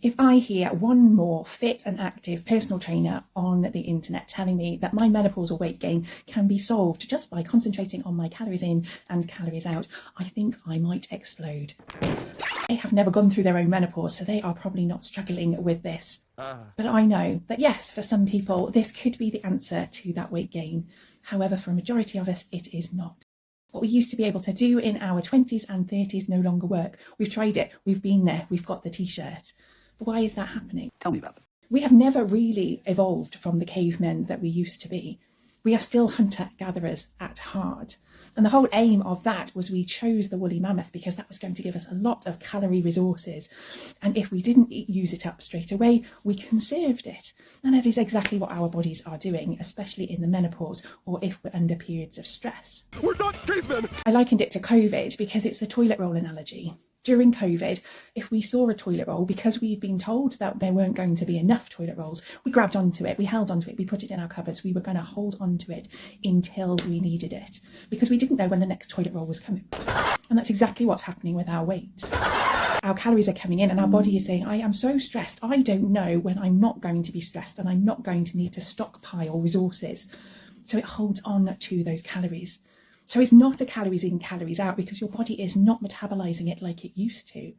If I hear one more fit and active personal trainer on the internet telling me that my menopausal weight gain can be solved just by concentrating on my calories in and calories out, I think I might explode. They have never gone through their own menopause, so they are probably not struggling with this. But I know that yes, for some people, this could be the answer to that weight gain. However, for a majority of us, it is not. What we used to be able to do in our 20s and 30s no longer work. We've tried it, we've been there, we've got the t-shirt. But why is that happening? Tell me about it. We have never really evolved from the cavemen that we used to be. We are still hunter-gatherers at heart. And the whole aim of that was we chose the woolly mammoth because that was going to give us a lot of calorie resources. And if we didn't use it up straight away, we conserved it. And that is exactly what our bodies are doing, especially in the menopause or if we're under periods of stress. We're not cavemen! I likened it to COVID because it's the toilet roll analogy. During COVID, if we saw a toilet roll, because we'd been told that there weren't going to be enough toilet rolls, we grabbed onto it, we held onto it, we put it in our cupboards, we were going to hold onto it until we needed it, because we didn't know when the next toilet roll was coming. And that's exactly what's happening with our weight. Our calories are coming in and our body is saying, I am so stressed, I don't know when I'm not going to be stressed and I'm not going to need to stockpile resources. So it holds on to those calories. So it's not a calories in, calories out, because your body is not metabolizing it like it used to.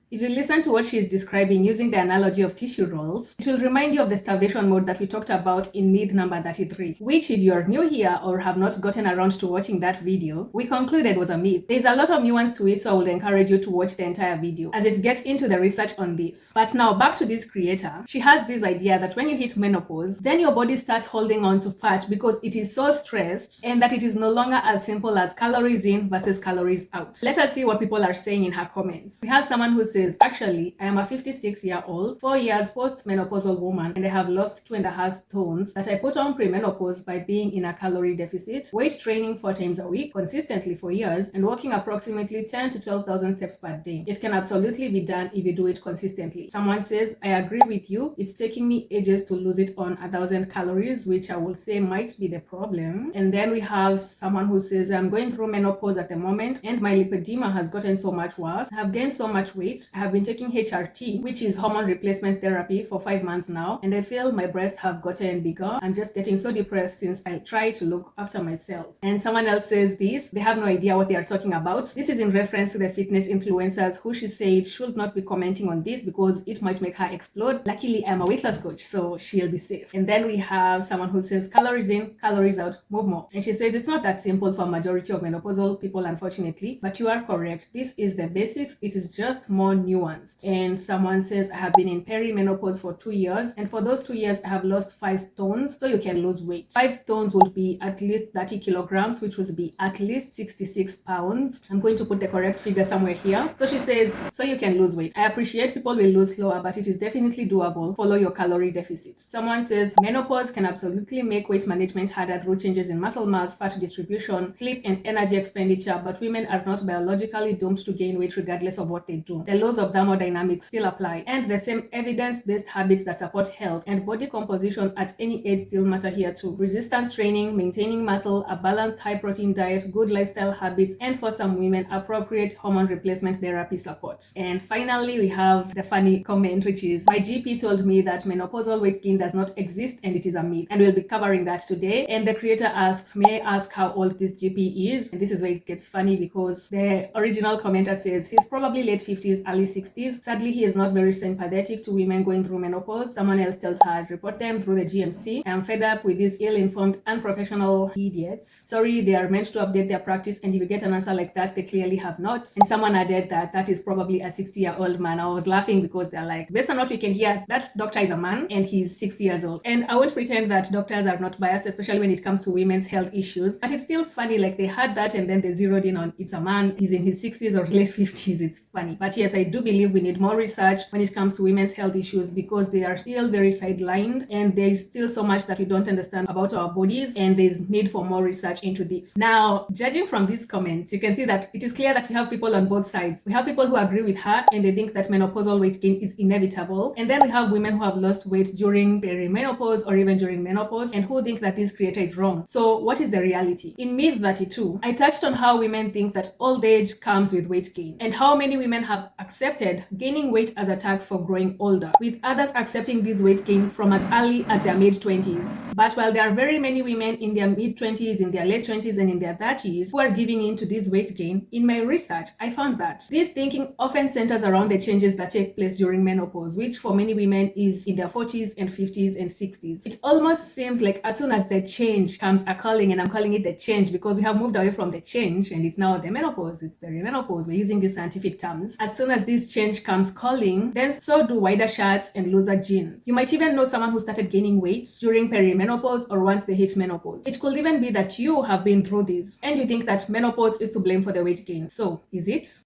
If you listen to what she is describing using the analogy of tissue rolls, it will remind you of the starvation mode that we talked about in myth number 33, which if you're new here or have not gotten around to watching that video, we concluded was a myth. There's a lot of nuance to it, so I would encourage you to watch the entire video as it gets into the research on this. But now back to this creator. She has this idea that when you hit menopause, then your body starts holding on to fat because it is so stressed and that it is no longer as simple as calories in versus calories out. Let us see what people are saying in her comments. We have someone who says, actually, I am a 56-year-old, 4 years post-menopausal woman, and I have lost 2.5 stones that I put on premenopause by being in a calorie deficit, weight training 4 times a week, consistently for years, and walking approximately 10 to 12,000 steps per day. It can absolutely be done if you do it consistently. Someone says, I agree with you. It's taking me ages to lose it on 1,000 calories, which I will say might be the problem. And then we have someone who says, I'm going through menopause at the moment, and my lipedema has gotten so much worse. I have gained so much weight. I have been taking HRT, which is hormone replacement therapy, for 5 months now, and I feel my breasts have gotten bigger. I'm just getting so depressed since I try to look after myself. And someone else says this, they have no idea what they are talking about. This is in reference to the fitness influencers who she said should not be commenting on this because it might make her explode. Luckily, I'm a weight loss coach, so she'll be safe. And then we have someone who says calories in, calories out, move more. And she says it's not that simple for a majority of menopausal people, unfortunately, but you are correct. This is the basics. It is just more nuanced. And someone says, I have been in perimenopause for 2 years, and for those 2 years I have lost 5 stones, so you can lose weight. 5 stones would be at least 30 kilograms, which would be at least 66 pounds. I'm going to put the correct figure somewhere here. So she says, so you can lose weight. I appreciate people will lose slower, but it is definitely doable. Follow your calorie deficit. Someone says, menopause can absolutely make weight management harder through changes in muscle mass, fat distribution, sleep, and energy expenditure, but women are not biologically doomed to gain weight regardless of what they do. The laws of thermodynamics still apply, and the same evidence-based habits that support health and body composition at any age still matter here too. Resistance training, maintaining muscle, a balanced high-protein diet, good lifestyle habits, and for some women, appropriate hormone replacement therapy support. And finally, we have the funny comment, which is, my GP told me that menopausal weight gain does not exist and it is a myth, and we'll be covering that today. And the creator asks, may I ask how old this GP is? And this is where it gets funny because the original commenter says he's probably late 50s, early 60s. Sadly, he is not very sympathetic to women going through menopause. Someone else tells her, report them through the GMC. I'm fed up with these ill-informed, unprofessional idiots. Sorry, they are meant to update their practice, and if you get an answer like that, they clearly have not. And someone added that that is probably a 60-year-old man. I was laughing because they're like, based on what we can hear, that doctor is a man and he's 60 years old. And I won't pretend that doctors are not biased, especially when it comes to women's health issues, but it's still funny, like they had that and then they zeroed in on it's a man, he's in his 60s or late 50s. It's funny. But yes, I do believe we need more research when it comes to women's health issues because they are still very sidelined and there is still so much that we don't understand about our bodies, and there's need for more research into this. Now, judging from these comments, you can see that it is clear that we have people on both sides. We have people who agree with her and they think that menopausal weight gain is inevitable, and then we have women who have lost weight during perimenopause or even during menopause and who think that this creator is wrong. So what is the reality? In myth 32, I touched on how women think that old age comes with weight gain and how many women have accepted accepted gaining weight as a tax for growing older, with others accepting this weight gain from as early as their mid-20s. But while there are very many women in their mid-20s, in their late 20s, and in their 30s who are giving in to this weight gain, in my research, I found that this thinking often centers around the changes that take place during menopause, which for many women is in their 40s and 50s and 60s. It almost seems like as soon as the change comes a calling, and I'm calling it the change because we have moved away from the change and it's now the menopause, it's the perimenopause, we're using these scientific terms. As soon as this change comes calling, then so do wider shirts and looser jeans. You might even know someone who started gaining weight during perimenopause or once they hit menopause. It could even be that you have been through this and you think that menopause is to blame for the weight gain. So, is it?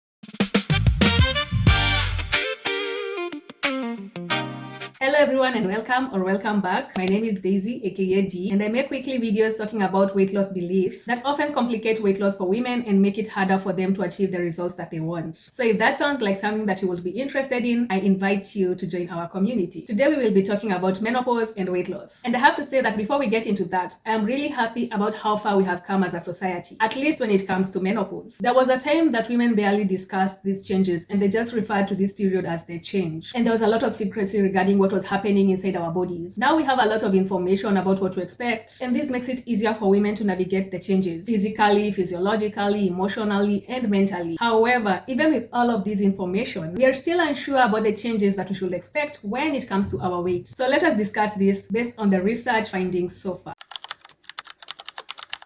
Hello everyone and welcome back. My name is Daisy aka D, and I make weekly videos talking about weight loss beliefs that often complicate weight loss for women and make it harder for them to achieve the results that they want. So if that sounds like something that you would be interested in, I invite you to join our community. Today we will be talking about menopause and weight loss. And I have to say that before we get into that, I am really happy about how far we have come as a society, at least when it comes to menopause. There was a time that women barely discussed these changes and they just referred to this period as the change. And there was a lot of secrecy regarding what was happening inside our bodies. Now we have a lot of information about what to expect, and this makes it easier for women to navigate the changes physically, physiologically, emotionally, and mentally. However, even with all of this information, we are still unsure about the changes that we should expect when it comes to our weight. So let us discuss this based on the research findings so far.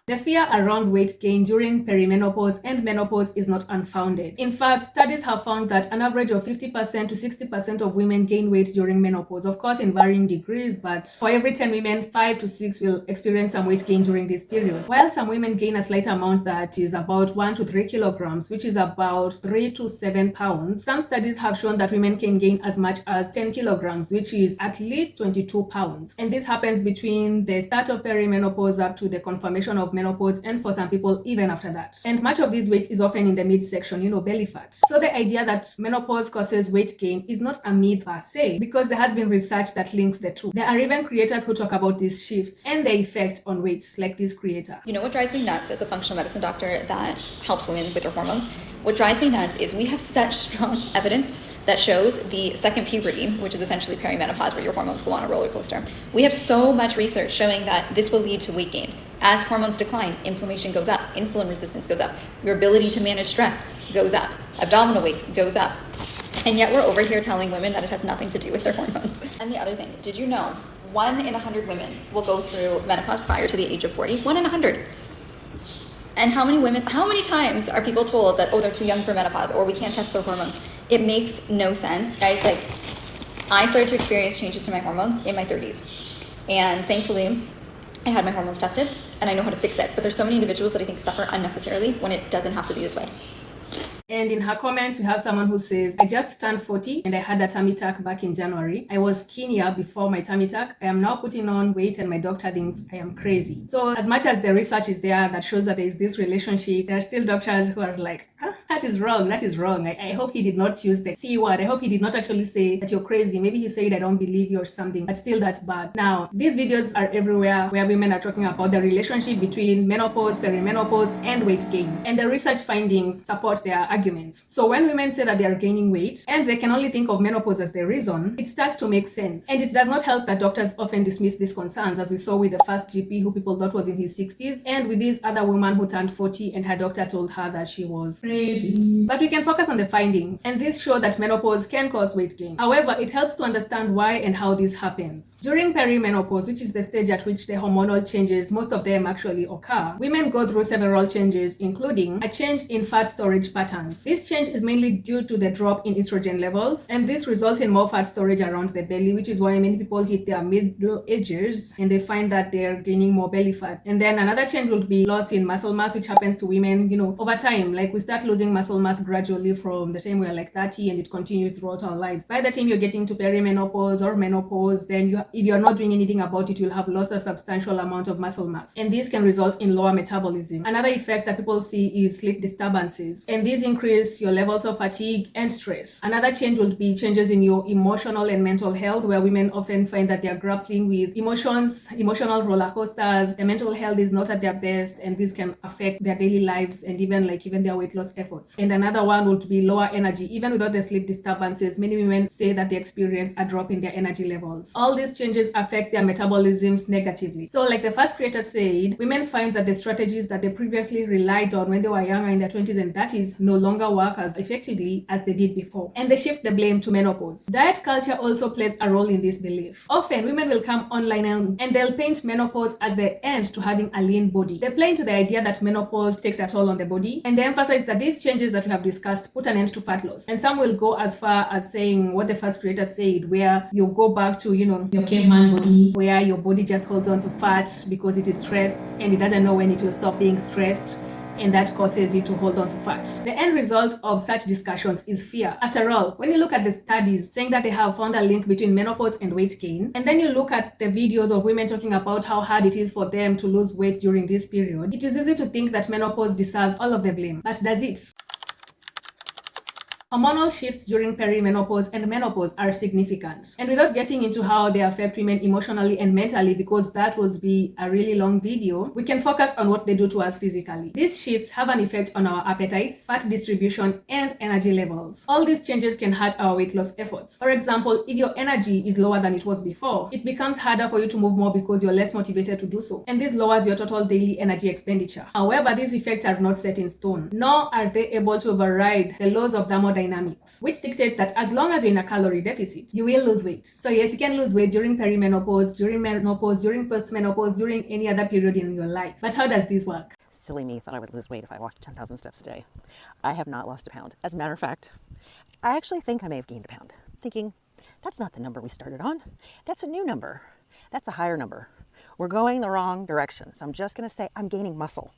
The fear around weight gain during perimenopause and menopause is not unfounded. In fact, studies have found that an average of 50% to 60% of women gain weight during menopause, of course in varying degrees, but for every 10 women, 5 to 6 will experience some weight gain during this period. While some women gain a slight amount that is about 1 to 3 kilograms, which is about 3 to 7 pounds, some studies have shown that women can gain as much as 10 kilograms, which is at least 22 pounds. And this happens between the start of perimenopause up to the confirmation of menopause, and for some people even after that. And much of this weight is often in the midsection, belly fat. So the idea that menopause causes weight gain is not a myth per se, because there has been research that links the two. There are even creators who talk about these shifts and the effect on weight, like this creator. You know what drives me nuts as a functional medicine doctor that helps women with their hormones? What drives me nuts is we have such strong evidence that shows the second puberty, which is essentially perimenopause, where your hormones go on a roller coaster. We have so much research showing that this will lead to weight gain. As hormones decline, inflammation goes up, insulin resistance goes up, your ability to manage stress goes up, abdominal weight goes up. And yet we're over here telling women that it has nothing to do with their hormones. And the other thing, did you know 1 in 100 women will go through menopause prior to the age of 40? 1 in 100. And how many times are people told that, oh, they're too young for menopause, or we can't test their hormones? It makes no sense. Guys, I started to experience changes to my hormones in my 30s. And thankfully, I had my hormones tested and I know how to fix it. But there's so many individuals that I think suffer unnecessarily when it doesn't have to be this way. And in her comments, we have someone who says, I just turned 40 and I had a tummy tuck back in January. I was skinnier before my tummy tuck. I am now putting on weight and my doctor thinks I am crazy. So as much as the research is there that shows that there is this relationship, there are still doctors who are like, that is wrong. I hope he did not use the C word. I hope he did not actually say that you're crazy. Maybe he said, I don't believe you or something, but still that's bad. Now, these videos are everywhere where women are talking about the relationship between menopause, perimenopause, and weight gain. And the research findings support their arguments. So when women say that they are gaining weight and they can only think of menopause as the reason, it starts to make sense. And it does not help that doctors often dismiss these concerns, as we saw with the first GP who people thought was in his 60s, and with this other woman who turned 40 and her doctor told her that she was crazy. But we can focus on the findings, and these show that menopause can cause weight gain. However, it helps to understand why and how this happens. During perimenopause, which is the stage at which the hormonal changes, most of them actually occur, women go through several changes, including a change in fat storage patterns. This change is mainly due to the drop in estrogen levels, and this results in more fat storage around the belly, which is why many people hit their middle ages and they find that they're gaining more belly fat. And then another change would be loss in muscle mass, which happens to women, over time. Like we start losing muscle mass gradually from the time we're like 30, and it continues throughout our lives. By the time you're getting to perimenopause or menopause, then if you're not doing anything about it, you'll have lost a substantial amount of muscle mass, and this can result in lower metabolism. Another effect that people see is sleep disturbances, and these increase your levels of fatigue and stress. Another change would be changes in your emotional and mental health, where women often find that they are grappling with emotional roller coasters. Their mental health is not at their best, and this can affect their daily lives and even their weight loss loss efforts. And another one would be lower energy. Even without the sleep disturbances, many women say that they experience a drop in their energy levels. All these changes affect their metabolisms negatively. So like the first creator said, women find that the strategies that they previously relied on when they were younger in their 20s and 30s no longer work as effectively as they did before. And they shift the blame to menopause. Diet culture also plays a role in this belief. Often women will come online and they'll paint menopause as the end to having a lean body. They play into the idea that menopause takes a toll on the body, and they emphasize that these changes that we have discussed put an end to fat loss. And some will go as far as saying what the first creator said, where you go back to, your caveman body, where your body just holds on to fat because it is stressed and it doesn't know when it will stop being stressed, and that causes you to hold on to fat. The end result of such discussions is fear. After all, when you look at the studies saying that they have found a link between menopause and weight gain, and then you look at the videos of women talking about how hard it is for them to lose weight during this period, it is easy to think that menopause deserves all of the blame. But does it? Hormonal shifts during perimenopause and menopause are significant. And without getting into how they affect women emotionally and mentally, because that would be a really long video, we can focus on what they do to us physically. These shifts have an effect on our appetites, fat distribution, and energy levels. All these changes can hurt our weight loss efforts. For example, if your energy is lower than it was before, it becomes harder for you to move more because you're less motivated to do so. And this lowers your total daily energy expenditure. However, these effects are not set in stone, nor are they able to override the laws of thermodynamics, which dictate that as long as you're in a calorie deficit, you will lose weight. So yes, you can lose weight during perimenopause, during menopause, during postmenopause, during any other period in your life. But how does this work? Silly me thought I would lose weight if I walked 10,000 steps a day. I have not lost a pound. As a matter of fact, I actually think I may have gained a pound. Thinking, that's not the number we started on. That's a new number. That's a higher number. We're going the wrong direction. So I'm just going to say I'm gaining muscle.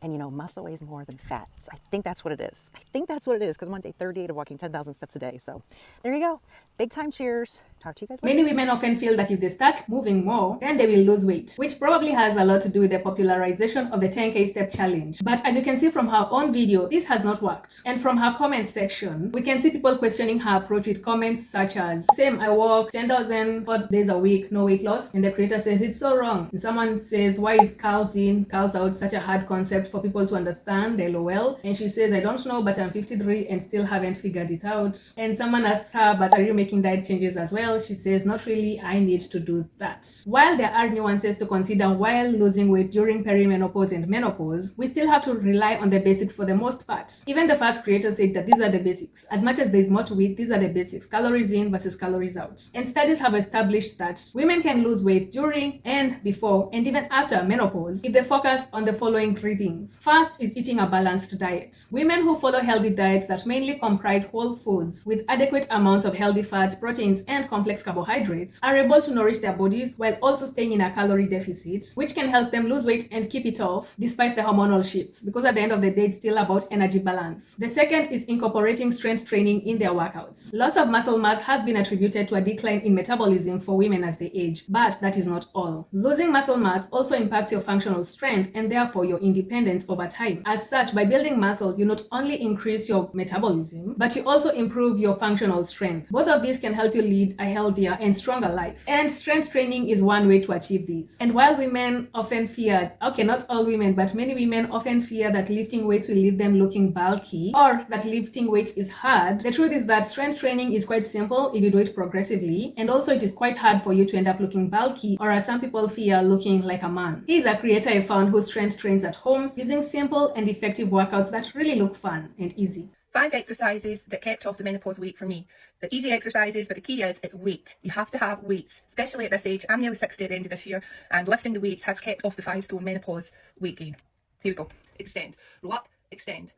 And muscle weighs more than fat. So I think that's what it is. I think that's what it is because I'm on day 38 of walking 10,000 steps a day. So there you go. Big time cheers. Talk to you guys later. Many women often feel that if they start moving more, then they will lose weight, which probably has a lot to do with the popularization of the 10K step challenge. But as you can see from her own video, this has not worked. And from her comment section, we can see people questioning her approach with comments such as, same, I walk 10,000 days a week, no weight loss. And the creator says it's so wrong. And someone says, why is cows in, cows out such a hard concept for people to understand? LOL. And she says, I don't know, but I'm 53 and still haven't figured it out. And someone asks her, but are you making diet changes as well? She says, not really, I need to do that. While there are nuances to consider while losing weight during perimenopause and menopause, we still have to rely on the basics for the most part. Even the first creator said that these are the basics. As much as there's more to it, these are the basics. Calories in versus calories out. And studies have established that women can lose weight during and before and even after menopause if they focus on the following three things. First is eating a balanced diet. Women who follow healthy diets that mainly comprise whole foods with adequate amounts of healthy fats, proteins, and complex carbohydrates are able to nourish their bodies while also staying in a calorie deficit, which can help them lose weight and keep it off despite the hormonal shifts, because at the end of the day, it's still about energy balance. The second is incorporating strength training in their workouts. Loss of muscle mass has been attributed to a decline in metabolism for women as they age, but that is not all. Losing muscle mass also impacts your functional strength and therefore your independence over time. As such, by building muscle, you not only increase your metabolism, but you also improve your functional strength. Both of these can help you lead a healthier and stronger life. And strength training is one way to achieve this. And while women often fear, okay, not all women, but many women often fear that lifting weights will leave them looking bulky or that lifting weights is hard, the truth is that strength training is quite simple if you do it progressively, and also it is quite hard for you to end up looking bulky or, as some people fear, looking like a man. He is a creator I found who strength trains at home using simple and effective workouts that really look fun and easy. 5 exercises that kept off the menopause weight for me. They're easy exercises, but the key is it's weight. You have to have weights, especially at this age. I'm nearly 60 at the end of this year, and lifting the weights has kept off the 5 stone menopause weight gain. Here we go. Extend. Roll up, extend.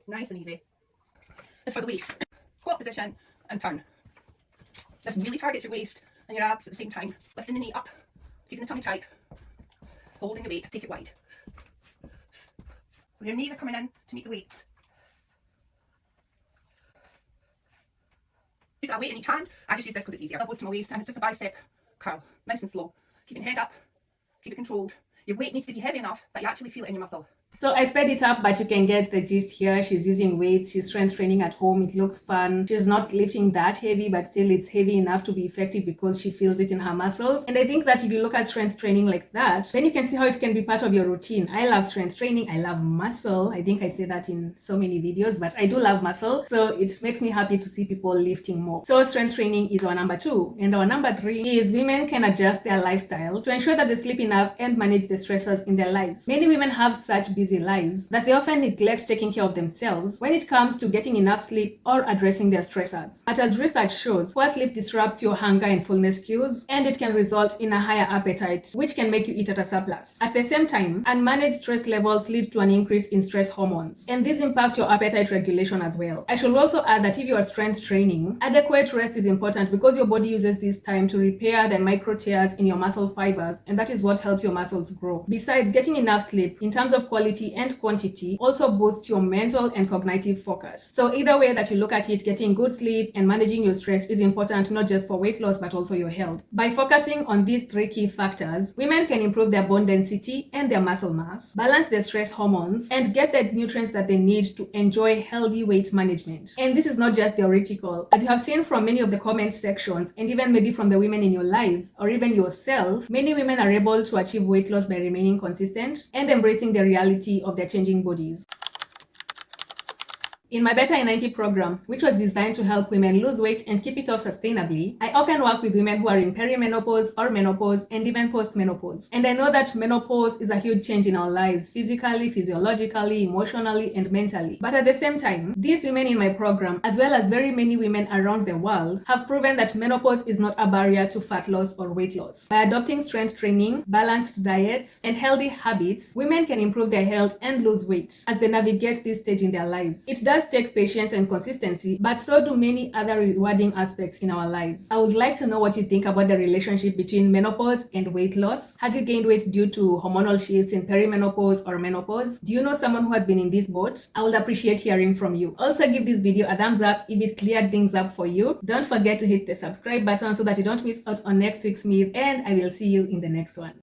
Nice and easy. This for the waist. Squat position and turn. This really targets your waist and your abs at the same time. Lifting the knee up, keeping the tummy tight, holding the weight, take it wide. So your knees are coming in to meet the weights. Use that weight in each hand. I just use this because it's easier. Elbows to my waist, and it's just a bicep curl. Nice and slow. Keeping your head up. Keep it controlled. Your weight needs to be heavy enough that you actually feel it in your muscle. So I sped it up, but you can get the gist here. She's using weights, she's strength training at home. It looks fun. She's not lifting that heavy, but still it's heavy enough to be effective because she feels it in her muscles. And I think that if you look at strength training like that, then you can see how it can be part of your routine. I love strength training. I love muscle. I think I say that in so many videos, but I do love muscle. So it makes me happy to see people lifting more. So strength training is our number 2. And our number 3 is women can adjust their lifestyles to ensure that they sleep enough and manage the stressors in their lives. Many women have such busy lives that they often neglect taking care of themselves when it comes to getting enough sleep or addressing their stressors. But as research shows, poor sleep disrupts your hunger and fullness cues, and it can result in a higher appetite, which can make you eat at a surplus. At the same time, unmanaged stress levels lead to an increase in stress hormones, and these impact your appetite regulation as well. I should also add that if you are strength training, adequate rest is important because your body uses this time to repair the micro tears in your muscle fibers, and that is what helps your muscles grow. Besides, getting enough sleep in terms of quality and quantity also boosts your mental and cognitive focus. So either way that you look at it, getting good sleep and managing your stress is important not just for weight loss but also your health. By focusing on these 3 key factors, women can improve their bone density and their muscle mass, balance their stress hormones, and get the nutrients that they need to enjoy healthy weight management. And this is not just theoretical. As you have seen from many of the comment sections, and even maybe from the women in your lives or even yourself, many women are able to achieve weight loss by remaining consistent and embracing the reality of their changing bodies. In my Better in 90 program, which was designed to help women lose weight and keep it off sustainably, I often work with women who are in perimenopause or menopause and even post-menopause. And I know that menopause is a huge change in our lives, physically, physiologically, emotionally, and mentally. But at the same time, these women in my program, as well as very many women around the world, have proven that menopause is not a barrier to fat loss or weight loss. By adopting strength training, balanced diets, and healthy habits, women can improve their health and lose weight as they navigate this stage in their lives. It does take patience and consistency, but so do many other rewarding aspects in our lives. I would like to know what you think about the relationship between menopause and weight loss. Have you gained weight due to hormonal shifts in perimenopause or menopause? Do you know someone who has been in this boat? I would appreciate hearing from you. Also, give this video a thumbs up if it cleared things up for you. Don't forget to hit the subscribe button so that you don't miss out on next week's myth, and I will see you in the next one.